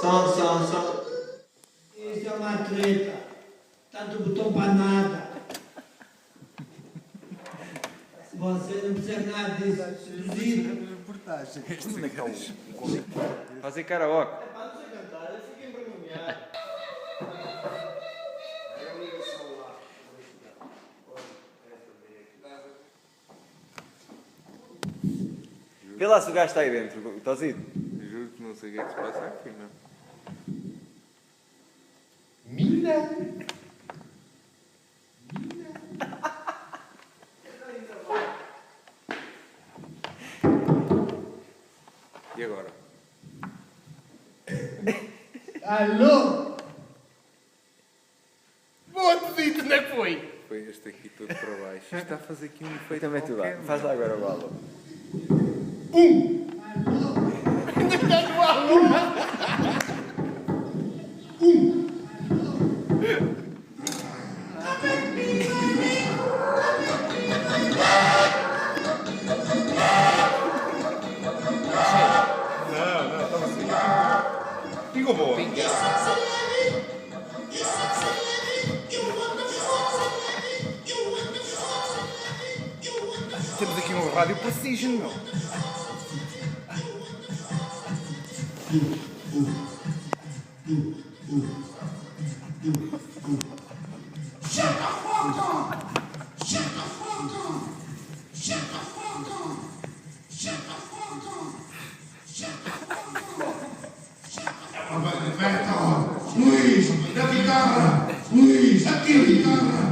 Som. Isso é uma treta. Tanto botão para nada. Você não precisa nada disso. Seduzido. Onde é que está o... Fazer karaoke. Pá, não sei cantar, eu fico envergonhado. Vê lá se o gajo está aí dentro. Estás aí? Juro que não sei o que é que se passa aqui, meu. Mina! E agora? Alô? Onde dito, onde é que foi? Foi este aqui todo para baixo. Isto está a fazer aqui um efeito Também tu qualquer, lá. Faz lá agora o alô. Ainda está no alô? Não, estava assim. Pingo boa. Temos aqui um rádio precision, meu. Roberto, Luís, da guitarra! Luís, aqui a guitarra!